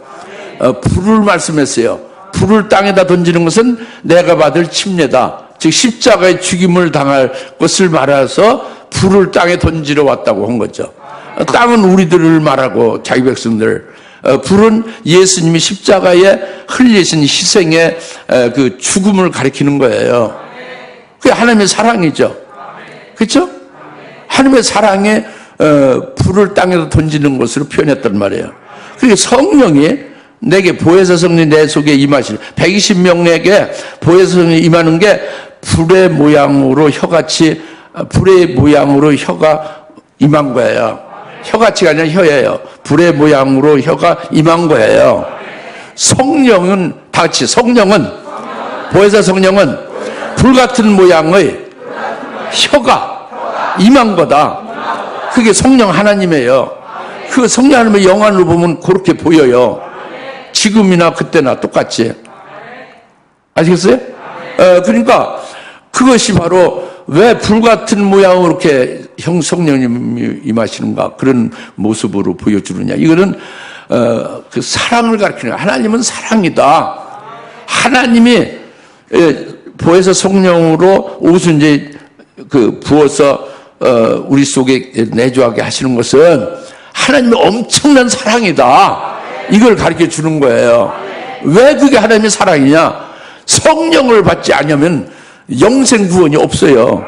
불을 말씀했어요. 불을 땅에다 던지는 것은 내가 받을 침례다. 즉 십자가의 죽임을 당할 것을 말해서 불을 땅에 던지러 왔다고 한 거죠. 땅은 우리들을 말하고 자기 백성들, 불은 예수님이 십자가에 흘리신 희생의 그 죽음을 가리키는 거예요. 그게 하나님의 사랑이죠. 그렇죠? 하나님의 사랑에 불을 땅에다 던지는 것으로 표현했단 말이에요. 그게 성령이 내게 보혜사 성령이 내 속에 임하실 120명에게 보혜사 성령이 임하는 게 불의 모양으로 혀가 임한 거예요. 혀같이가 아니라 혀예요. 불의 모양으로 혀가 임한 거예요. 성령은 다 같이 성령은 보혜사 성령은 불같은 모양의 혀가 임한 거다. 그게 성령 하나님이에요. 그 성령 하나님의 영안으로 보면 그렇게 보여요. 지금이나 그때나 똑같이. 아시겠어요? 그러니까 그것이 바로 왜 불같은 모양으로 이렇게 성령님이 임하시는가 그런 모습으로 보여주느냐. 이거는 그 사랑을 가리키는 거예요. 하나님은 사랑이다. 하나님이 보혜사 성령으로 오순절 그 부어서 우리 속에 내주하게 하시는 것은 하나님의 엄청난 사랑이다. 이걸 가르쳐 주는 거예요. 왜 그게 하나님의 사랑이냐? 성령을 받지 않으면 영생 구원이 없어요.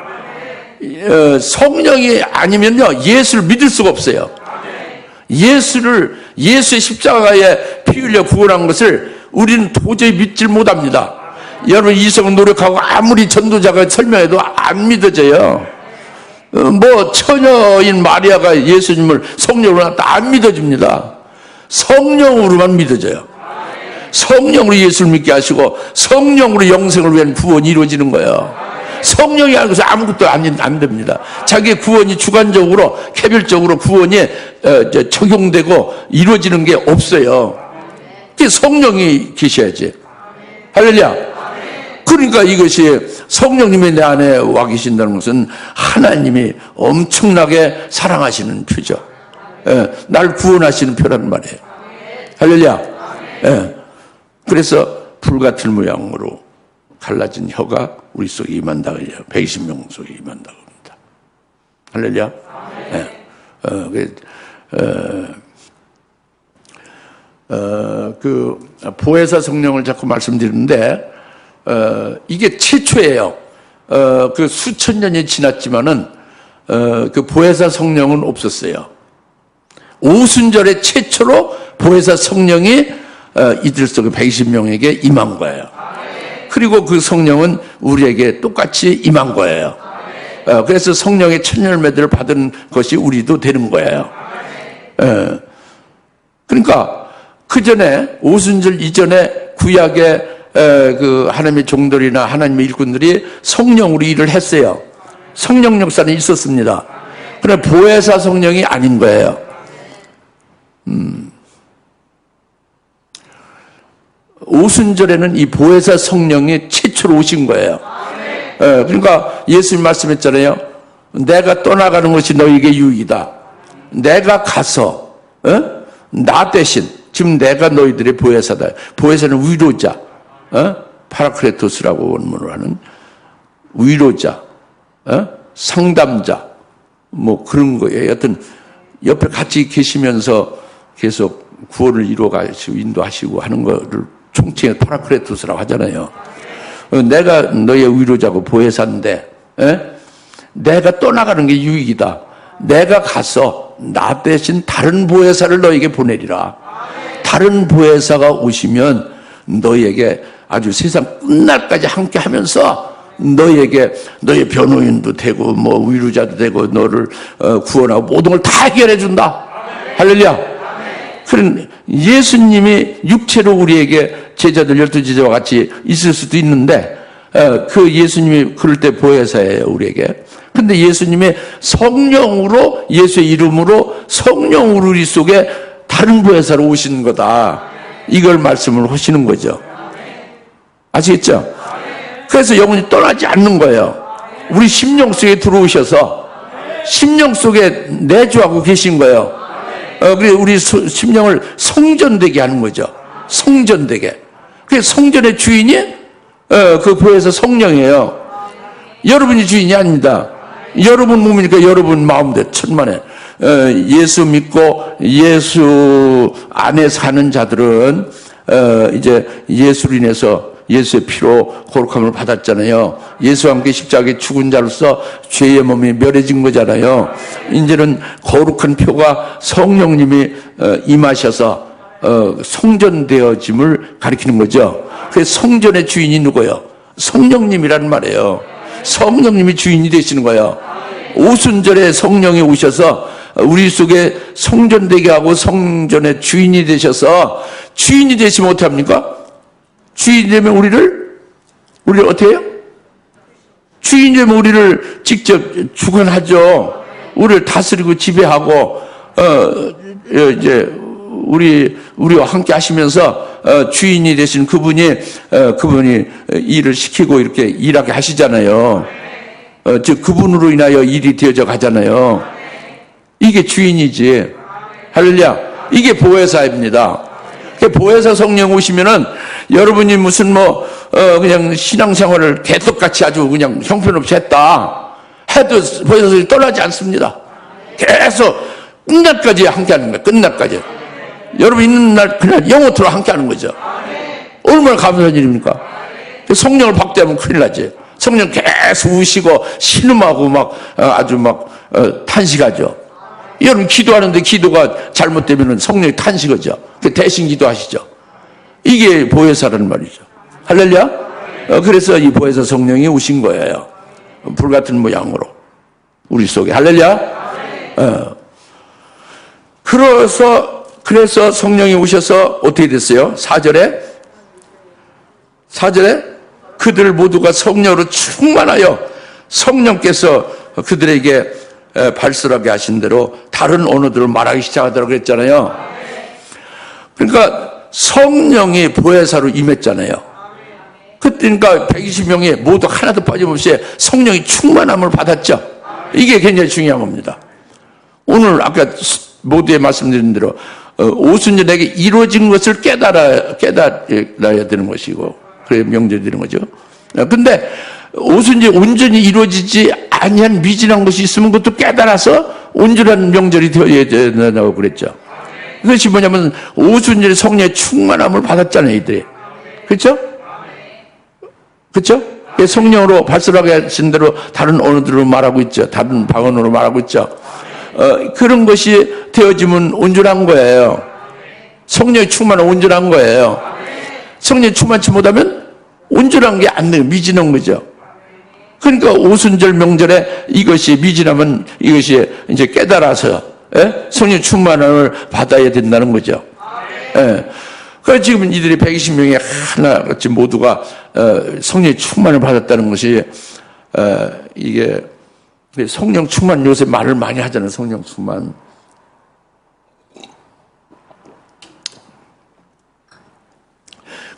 성령이 아니면요 예수를 믿을 수가 없어요. 예수의 십자가에 피 흘려 구원한 것을 우리는 도저히 믿질 못합니다. 여러분 이성은 노력하고 아무리 전도자가 설명해도 안 믿어져요. 뭐 처녀인 마리아가 예수님을 성령으로 낳았다 안 믿어집니다. 성령으로만 믿어져요. 성령으로 예수를 믿게 하시고 성령으로 영생을 위한 구원이 이루어지는 거예요. 성령이 알고서 아무것도 안 됩니다. 자기의 구원이 주관적으로 개별적으로 구원이 적용되고 이루어지는 게 없어요. 성령이 계셔야지. 할렐루야. 그러니까 이것이 성령님이 내 안에 와 계신다는 것은 하나님이 엄청나게 사랑하시는 표죠. 날 구원하시는 표라는 말이에요. 할렐루야. 그래서 불같은 모양으로 갈라진 혀가 우리 속에 임한다고 해요. 120명 속에 임한다고 합니다. 할렐루야. 그 보혜사 성령을 자꾸 말씀드리는데 이게 최초예요. 그 수천 년이 지났지만은 그 보혜사 성령은 없었어요. 오순절에 최초로 보혜사 성령이 이들 속에 120명에게 임한 거예요. 그리고 그 성령은 우리에게 똑같이 임한 거예요. 그래서 성령의 천열매들을 받은 것이 우리도 되는 거예요. 그러니까 그 전에 오순절 이전에 구약의 그 하나님의 종들이나 하나님의 일꾼들이 성령으로 일을 했어요. 성령 역사는 있었습니다. 그러나 보혜사 성령이 아닌 거예요. 오순절에는 이 보혜사 성령이 최초로 오신 거예요. 그러니까 예수님 말씀했잖아요. 내가 떠나가는 것이 너에게 유익이다. 내가 가서 나 대신 지금 내가 너희들의 보혜사다. 보혜사는 위로자, 파라크레토스라고 원문을 하는 위로자, 상담자, 뭐 그런 거예요. 여하튼 옆에 같이 계시면서 계속 구원을 이루어가시고 인도하시고 하는 거를 총칭해 파라크레토스라고 하잖아요. 내가 너의 위로자고 보혜사인데 내가 떠나가는 게 유익이다. 내가 가서 나 대신 다른 보혜사를 너에게 보내리라. 다른 보혜사가 오시면 너에게 아주 세상 끝날까지 함께 하면서 너에게 너의 변호인도 되고 뭐 위로자도 되고 너를 구원하고 모든 걸 다 해결해 준다. 할렐루야. 그런 예수님이 육체로 우리에게 제자들 12제자와 같이 있을 수도 있는데 그 예수님이 그럴 때 보혜사예요 우리에게. 근데 예수님의 성령으로 예수의 이름으로 성령으로 우리 속에 다른 보혜사로 오시는 거다. 이걸 말씀을 하시는 거죠. 아시겠죠? 그래서 영혼이 떠나지 않는 거예요. 우리 심령 속에 들어오셔서 심령 속에 내주하고 계신 거예요. 그래서 우리 심령을 성전되게 하는 거죠. 성전되게. 그래서 성전의 주인이 그 보혜사 성령이에요. 여러분이 주인이 아닙니다. 여러분 몸이니까 여러분 마음대로 천만에. 예수 믿고 예수 안에 사는 자들은 이제 예수로 인해서 예수의 피로 거룩함을 받았잖아요. 예수와 함께 십자가에 죽은 자로서 죄의 몸이 멸해진 거잖아요. 이제는 거룩한 표가 성령님이 임하셔서 성전되어짐을 가리키는 거죠. 그래서 성전의 주인이 누구예요? 성령님이란 말이에요. 성령님이 주인이 되시는 거예요. 오순절에 성령이 오셔서 우리 속에 성전되게 하고 성전의 주인이 되셔서, 주인이 되시면 어떻게 합니까? 주인이 되면 우리를 어떻게 해요? 주인이 되면 우리를 직접 주관하죠. 우리를 다스리고 지배하고, 이제 우리와 함께 하시면서 주인이 되신 그분이 일을 시키고 이렇게 일하게 하시잖아요. 즉 그분으로 인하여 일이 되어져 가잖아요. 이게 주인이지. 할렐루야. 이게 보혜사입니다. 보혜사 성령 오시면은 여러분이 무슨 그냥 신앙생활을 개떡같이 아주 그냥 형편없이 했다 해도 보혜사들이 떠나지 않습니다. 계속 끝날까지 함께 하는 거예요. 끝날까지. 여러분 있는 날 그냥 영원토록 함께 하는 거죠. 얼마나 감사한 일입니까? 성령을 박대하면 큰일 나지. 성령 계속 우시고 신음하고 아주 탄식하죠. 여러분 기도하는데 기도가 잘못되면 성령이 탄식하죠. 대신 기도하시죠. 이게 보혜사라는 말이죠. 할렐루야. 그래서 이 보혜사 성령이 오신 거예요. 불같은 모양으로 우리 속에. 할렐루야. 그래서 성령이 오셔서 어떻게 됐어요? 4절에 그들 모두가 성령으로 충만하여 성령께서 그들에게 발설하게 하신 대로 다른 언어들을 말하기 시작하더라고 그랬잖아요. 그러니까 성령이 보혜사로 임했잖아요. 그러니까 120명이 모두 하나도 빠짐없이 성령이 충만함을 받았죠. 이게 굉장히 중요한 겁니다. 오늘 아까 모두에 말씀드린 대로 오순절에게 이루어진 것을 깨달아야 되는 것이고, 그래 명절이 되는 거죠. 근데 오순절이 온전히 이루어지지 아니한 미진한 것이 있으면 그것도 깨달아서 온전한 명절이 되어야 된다고 그랬죠. 그것이 뭐냐면 오순절에 성령의 충만함을 받았잖아요, 이들이. 그렇죠? 그렇죠? 성령으로 발설하게 하신 대로 다른 언어들로 말하고 있죠. 다른 방언으로 말하고 있죠. 그런 것이 되어지면 온전한 거예요. 성령의 충만은 온전한 거예요. 성령의 충만치 못하면 온전한 게 안 돼요. 미진한 거죠. 그러니까 오순절 명절에 이것이 미진하면 이것이 이제 깨달아서 성령 충만함을 받아야 된다는 거죠. 그래서 지금 이들이 120명이 하나같이 모두가 성령의 충만을 받았다는 것이 이게 성령 충만, 요새 말을 많이 하잖아요. 성령 충만.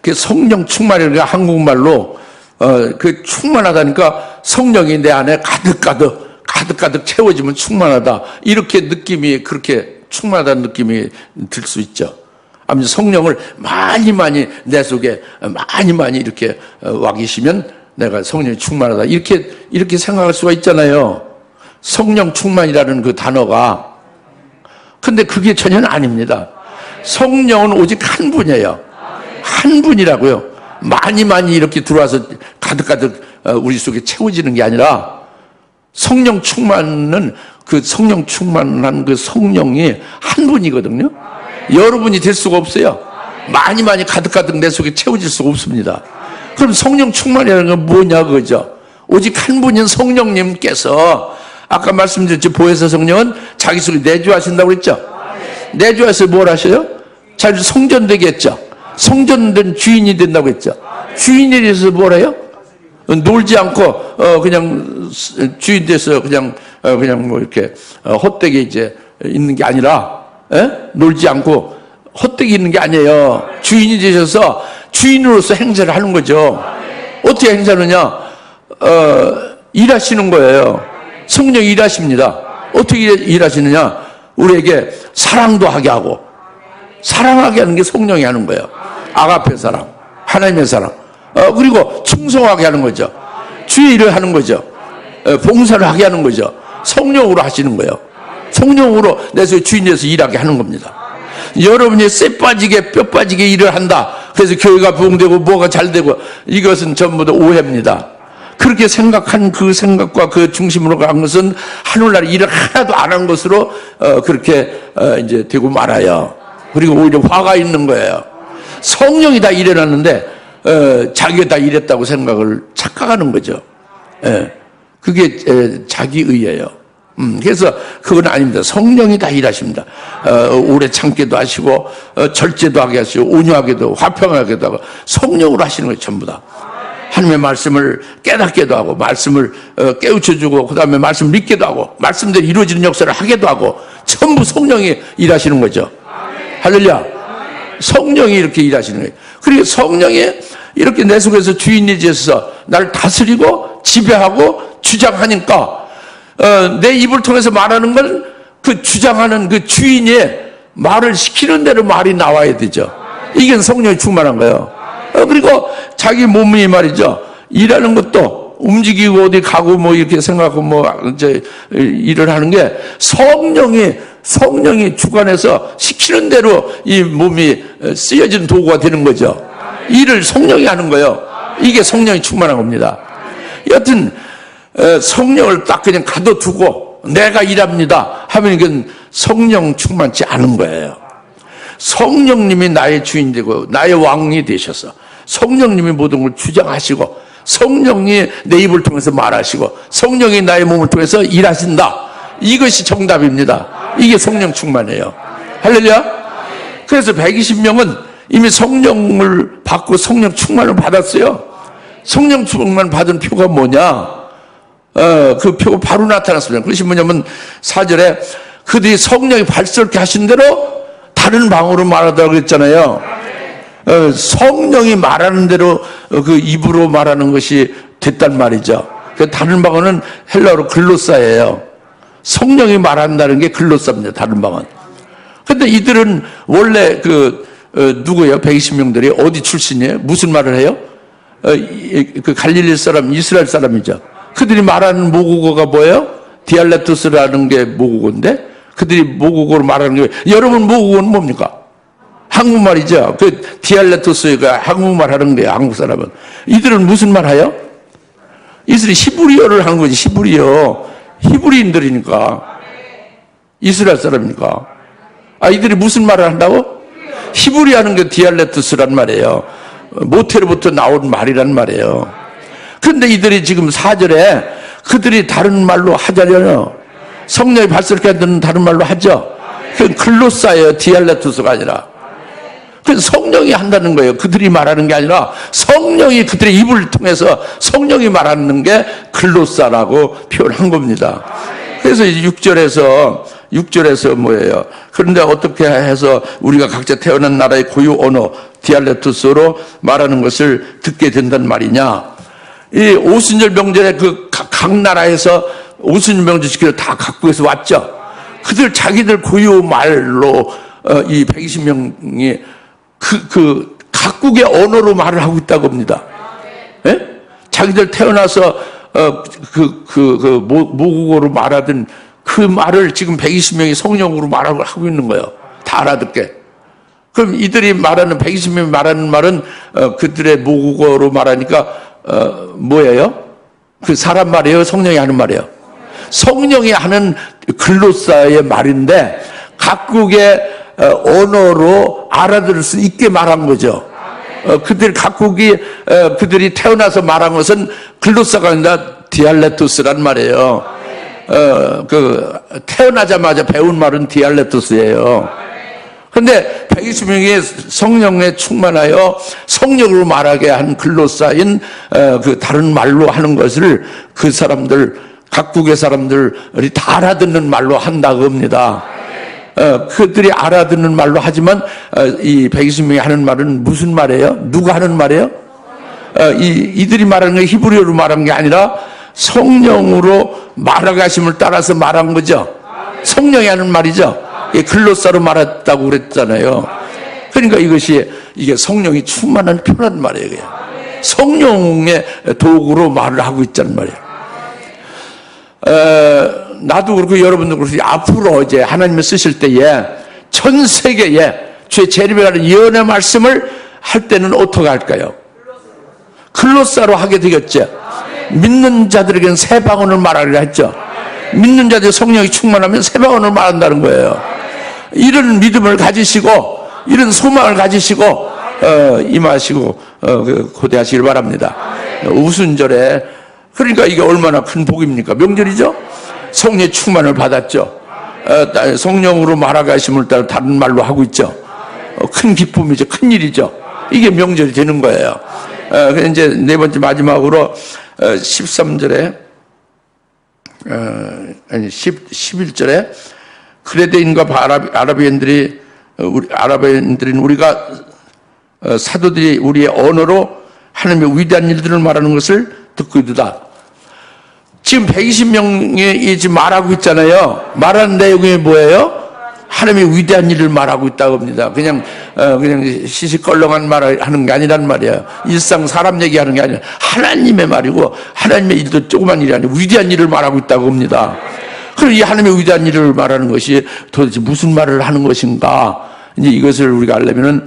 그 성령 충만이라는 한국말로 그 충만하다니까 성령이 내 안에 가득가득 채워지면 충만하다. 이렇게 느낌이, 그렇게 충만하다는 느낌이 들 수 있죠. 아무튼 성령을 많이 내 속에 많이 이렇게 와 계시면 내가 성령이 충만하다. 이렇게 생각할 수가 있잖아요. 성령 충만이라는 그 단어가. 근데 그게 전혀 아닙니다. 성령은 오직 한 분이에요. 한 분이라고요. 많이 이렇게 들어와서 가득 우리 속에 채워지는 게 아니라 성령 충만은 그 성령 충만한 그 성령이 한 분이거든요. 여러분이 될 수가 없어요. 많이 가득 내 속에 채워질 수가 없습니다. 그럼 성령 충만이라는 건 뭐냐 그거죠. 오직 한 분인 성령님께서 아까 말씀드렸죠. 보혜사 성령은 자기 속에 내주하신다고 그랬죠. 내주해서 뭘 하셔요? 자기 성전되게 했죠. 성전된 주인이 된다고 했죠. 주인이 돼서 뭘 해요? 놀지 않고 그냥 주인 돼서 그냥 뭐 이렇게 헛되게 이제 있는 게 아니라 놀지 않고 헛되게 있는 게 아니에요. 주인이 되셔서 주인으로서 행세를 하는 거죠. 어떻게 행사하느냐? 일하시는 거예요. 성령이 일하십니다. 어떻게 일하시느냐? 우리에게 사랑도 하게 하고, 사랑하게 하는 게 성령이 하는 거예요. 아가페 사랑, 하나님의 사랑. 그리고 충성하게 하는 거죠. 주의 일을 하는 거죠. 봉사를 하게 하는 거죠. 성령으로 하시는 거예요. 성령으로 내 속에 주인에서 일하게 하는 겁니다. 여러분이 쇠 빠지게 뼈 빠지게 일을 한다. 그래서 교회가 부흥되고 뭐가 잘 되고, 이것은 전부 다 오해입니다. 그렇게 생각한 그 생각과 그 중심으로 간 것은 하늘날 일을 하나도 안 한 것으로 그렇게 이제 되고 말아요. 그리고 오히려 화가 있는 거예요. 성령이 다 일해놨는데 자기가 다 일했다고 생각을 착각하는 거죠. 그게 자기의예요. 그래서 그건 아닙니다. 성령이 다 일하십니다. 오래 참기도 하시고, 절제도 하게 하시고, 온유하게도, 화평하게도 하고, 성령으로 하시는 거예요, 전부 다. 하나님의 말씀을 깨닫게도 하고, 말씀을 깨우쳐주고, 그 다음에 말씀 믿게도 하고, 말씀대로 이루어지는 역사를 하게도 하고, 전부 성령이 일하시는 거죠. 할렐루야. 성령이 이렇게 일하시는 거예요. 그리고 성령이 이렇게 내 속에서 주인이 되어서 나를 다스리고, 지배하고, 주장하니까, 내 입을 통해서 말하는 건 그 주장하는 그 주인이 말을 시키는 대로 말이 나와야 되죠. 이게 성령이 충만한 거예요. 그리고 자기 몸이 말이죠. 일하는 것도 움직이고 어디 가고 뭐 이렇게 생각하고 뭐 이제 일을 하는 게 성령이 주관해서 시키는 대로 이 몸이 쓰여진 도구가 되는 거죠. 일을 성령이 하는 거예요. 이게 성령이 충만한 겁니다. 여하튼 성령을 딱 그냥 가둬두고 내가 일합니다 하면 이건 성령 충만치 않은 거예요. 성령님이 나의 주인 되고 나의 왕이 되셔서 성령님이 모든 걸 주장하시고 성령이 내 입을 통해서 말하시고 성령이 나의 몸을 통해서 일하신다. 이것이 정답입니다. 이게 성령 충만이에요. 할렐루야. 그래서 120명은 이미 성령을 받고 성령 충만을 받았어요. 성령 충만 받은 표가 뭐냐? 그 표가 바로 나타났습니다. 그것이 뭐냐면 4절에 그들이 성령이 발설케 하신 대로 다른 방언으로 말하다고 그랬잖아요. 성령이 말하는 대로 그 입으로 말하는 것이 됐단 말이죠. 그 다른 방언은 헬라어로 글로사예요. 성령이 말한다는 게 글로사입니다. 다른 방언. 근데 이들은 원래 누구예요? 120명들이 어디 출신이에요? 무슨 말을 해요? 그 갈릴리 사람, 이스라엘 사람이죠. 그들이 말하는 모국어가 뭐예요? 디알레토스라는 게 모국어인데 그들이 모국어로 말하는 게 여러분 모국어는 뭡니까? 한국말이죠. 그 디알레토스가 한국말 하는 거예요. 한국 사람은. 이들은 무슨 말 해요? 이들이 히브리어를 하는 거지. 히브리인들이니까. 이스라엘 사람이니까. 이들이 무슨 말을 한다고? 히브리 하는 게 디알레토스란 말이에요. 모태로부터 나온 말이란 말이에요. 그런데 이들이 지금 4절에 그들이 다른 말로 하자려요. 성령이 발설케 하는 다른 말로 하죠. 그 글로사예요. 디알레토스가 아니라. 그 성령이 한다는 거예요. 그들이 말하는 게 아니라 성령이 그들의 입을 통해서 성령이 말하는 게 글로사라고 표현한 겁니다. 그래서 6절에서 뭐예요? 그런데 어떻게 해서 우리가 각자 태어난 나라의 고유 언어 디알레토스로 말하는 것을 듣게 된단 말이냐? 이 오순절 명절에 각 나라에서 오순절 명절 지키러 다 각국에서 왔죠. 그들 자기들 고유 말로 이 120명이 각국의 언어로 말을 하고 있다고 합니다. 예? 자기들 태어나서 모국어로 말하던 그 말을 지금 120명이 성령으로 말하고 있는 거예요. 다 알아듣게. 그럼 이들이 말하는 120명이 말하는 말은 그들의 모국어로 말하니까 뭐예요? 그 사람 말이에요? 성령이 하는 말이에요? 성령이 하는 글로사의 말인데 각국의 언어로 알아들을 수 있게 말한 거죠. 그들이 태어나서 말한 것은 글로사가 아니라 디알레토스란 말이에요. 태어나자마자 배운 말은 디알레토스예요. 근데 120명이 성령에 충만하여 성령으로 말하게 한 글로사인 그 다른 말로 하는 것을 그 사람들, 각국의 사람들이 다 알아듣는 말로 한다고 합니다. 그들이 알아듣는 말로 하지만 이 120명이 하는 말은 무슨 말이에요? 누가 하는 말이에요? 이들이 말하는 게 히브리어로 말한 게 아니라 성령으로 말하게 하심을 따라서 말한 거죠. 성령이 하는 말이죠. 글로사로 말했다고 그랬잖아요. 그러니까 이게 성령이 충만한 표란 말이에요. 성령의 도구로 말을 하고 있다는 말이에요. 나도 그렇고 여러분도 그렇고 앞으로 이제 하나님을 쓰실 때에 전 세계에 주의 재림에 관한 예언의 말씀을 할 때는 어떻게 할까요? 글로사로 하게 되겠죠. 믿는 자들에게는 새 방언을 말하리라 했죠. 믿는 자들의 성령이 충만하면 새 방언을 말한다는 거예요. 이런 믿음을 가지시고 이런 소망을 가지시고 임하시고 고대하시길 바랍니다. 우순절에 그러니까 이게 얼마나 큰 복입니까? 명절이죠. 성령의 충만을 받았죠. 성령으로 말하게 하심을 따라 다른 말로 하고 있죠. 큰 기쁨이죠. 큰 일이죠. 이게 명절이 되는 거예요. 그래서 이제 네 번째 마지막으로 13절에 11절에 크레데인과 아라비인들인 우리가 사도들이 우리의 언어로 하나님의 위대한 일들을 말하는 것을 듣고 있다. 지금 120명이 지금 말하고 있잖아요. 말하는 내용이 뭐예요? 하나님의 위대한 일을 말하고 있다고 합니다. 그냥 시시껄렁한 말을 하는 게 아니란 말이에요. 일상 사람 얘기하는 게 아니라 하나님의 말이고, 하나님의 일도 조그만 일이 아니고 위대한 일을 말하고 있다고 합니다. 그럼 이 하나님의 위대한 일을 말하는 것이 도대체 무슨 말을 하는 것인가? 이제 이것을 우리가 알려면은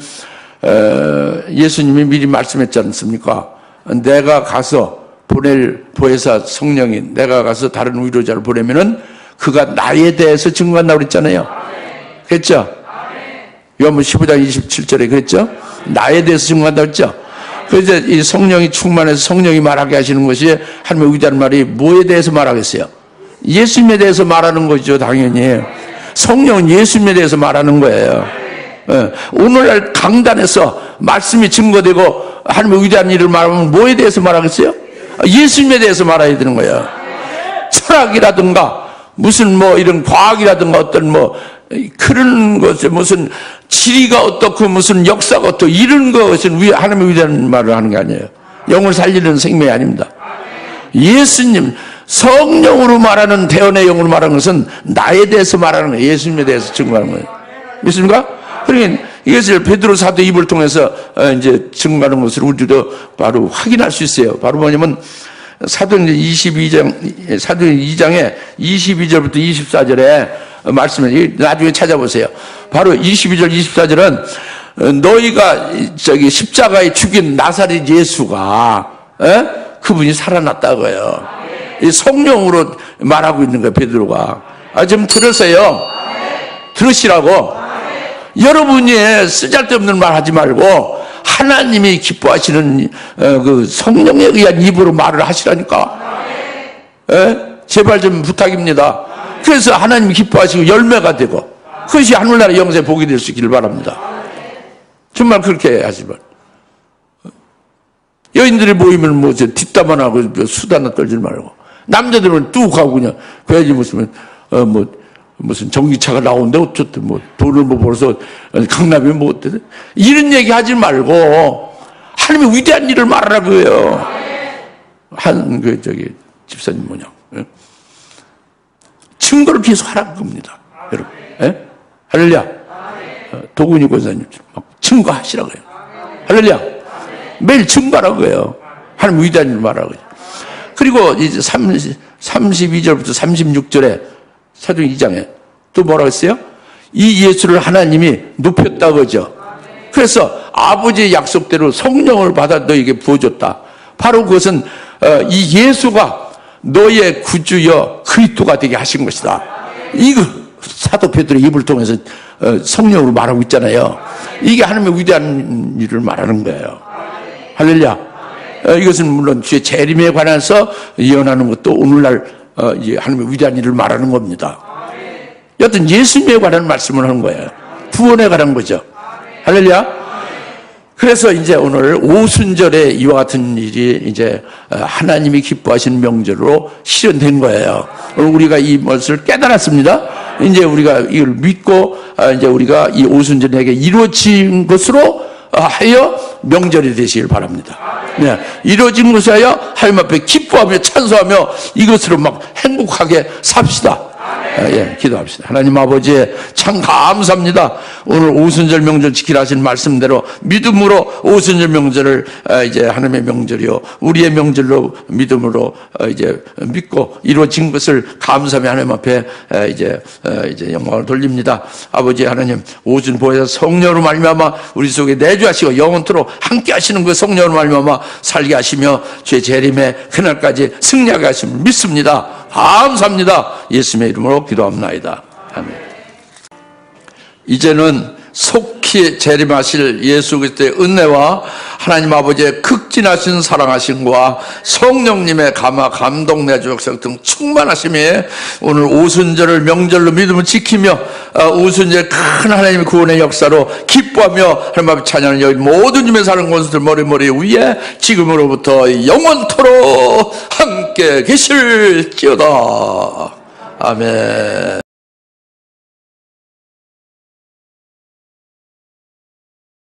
예수님이 미리 말씀했지 않습니까? 내가 가서 보낼 보혜사 성령이, 내가 가서 다른 위로자를 보내면은 그가 나에 대해서 증거한다고 그랬잖아요. 그랬죠? 요한복음 15장 27절에 그랬죠? 나에 대해서 증거한다고 했죠? 그래서 이 성령이 충만해서 성령이 말하게 하시는 것이 하나님의 위대한 말이 뭐에 대해서 말하겠어요? 예수님에 대해서 말하는 거죠, 당연히. 성령은 예수님에 대해서 말하는 거예요. 오늘날 강단에서 말씀이 증거되고 하나님의 위대한 일을 말하면 뭐에 대해서 말하겠어요? 예수님에 대해서 말해야 되는 거예요. 철학이라든가 무슨 뭐 이런 과학이라든가 어떤 뭐 그런 것에 무슨 지리가 어떻고 무슨 역사가 어떻고 이런 것은 하나님의 위대한 말을 하는 게 아니에요. 영을 살리는 생명이 아닙니다. 예수님 성령으로 말하는 대언의 영으로 말하는 것은 나에 대해서 말하는 거예요. 예수님에 대해서 증거하는 거예요. 믿습니까? 그러니까 이것을 베드로 사도 입을 통해서 이제 증거하는 것을 우리도 바로 확인할 수 있어요. 바로 뭐냐면 사도행전 2장에 22절부터 24절에 말씀을 나중에 찾아보세요. 바로 22절 24절은 너희가 십자가에 죽인 나사렛 예수가 그분이 살아났다고요. 이 성령으로 말하고 있는 거예요, 베드로가. 좀 들으세요. 들으시라고. 여러분이 쓰잘데없는 말 하지 말고 하나님이 기뻐하시는 그 성령에 의한 입으로 말을 하시라니까. 제발 좀 부탁입니다. 그래서 하나님이 기뻐하시고 열매가 되고 그것이 하늘나라 영생의 복이 될 수 있기를 바랍니다. 정말 그렇게 하시면. 여인들이 모이면 뭐 뒷담화 하고 수다나 떨지 말고, 남자들은 뚝 하고 그냥 그래야지 무슨 전기차가 나오는데 어쨌든 뭐 돈을 뭐 벌어서 강남이 뭐 어때? 이런 얘기 하지 말고 하나님의 위대한 일을 말하라고요. 집사님 뭐냐? 증거를 계속 하라는 겁니다, 여러분. 할렐루야. 도군이 권사님 막 증거하시라고요. 할렐루야. 매일 증거하라고요. 하나님 위대한 일을 말하라고요. 그리고 이제 32절부터 36절에 사도행 2장에 또 뭐라고 했어요? 이 예수를 하나님이 높였다 그죠? 그래서 아버지의 약속대로 성령을 받아 너에게 부어줬다. 바로 그것은 이 예수가 너의 구주여 그리스도가 되게 하신 것이다. 이거 사도 베드로의 입을 통해서 성령으로 말하고 있잖아요. 이게 하나님의 위대한 일을 말하는 거예요. 할렐루야. 이것은 물론 주의 재림에 관해서 예언하는 것도 오늘날 하나님의 위대한 일을 말하는 겁니다. 여튼 예수님에 관한 말씀을 하는 거예요. 구원에 관한 거죠. 할렐루야. 그래서 이제 오늘 오순절에 이와 같은 일이 이제 하나님이 기뻐하시는 명절로 실현된 거예요. 오늘 우리가 이것을 깨달았습니다. 이제 우리가 이걸 믿고 이제 우리가 이 오순절에게 이루어진 것으로 하여 명절이 되시길 바랍니다. 네, 이루어진 것을 하여 하나님 앞에 기뻐하며 찬송하며 이것으로 막 행복하게 삽시다. 기도합시다. 하나님 아버지 참 감사합니다. 오늘 오순절 명절 지키라 하신 말씀대로 믿음으로 오순절 명절을 이제 하나님의 명절이요 우리의 명절로 믿음으로 이제 믿고 이루어진 것을 감사하며 하나님 앞에 이제 영광을 돌립니다. 아버지 하나님 오순 보혜사 성령으로 말미암아 우리 속에 내주하시고 영원토록 함께 하시는 그 성령으로 말미암아 살게 하시며 주의 재림에 그날까지 승리하게 하심을 믿습니다. 감사합니다. 예수님의 이름으로 기도합나이다. 아멘. 이제는 속히 재림하실 예수 그리스도의 은혜와 하나님 아버지의 극진하신 사랑하심과 성령님의 감동 내주역사 등 충만하심이 오늘 오순절을 명절로 믿음을 지키며 오순절 큰 하나님의 구원의 역사로 기뻐하며 하나님 앞에 찬양을 여기 모든 주님의 사는 권수들 머리 위에 지금으로부터 영원토록 함께 계실지어다. 아멘.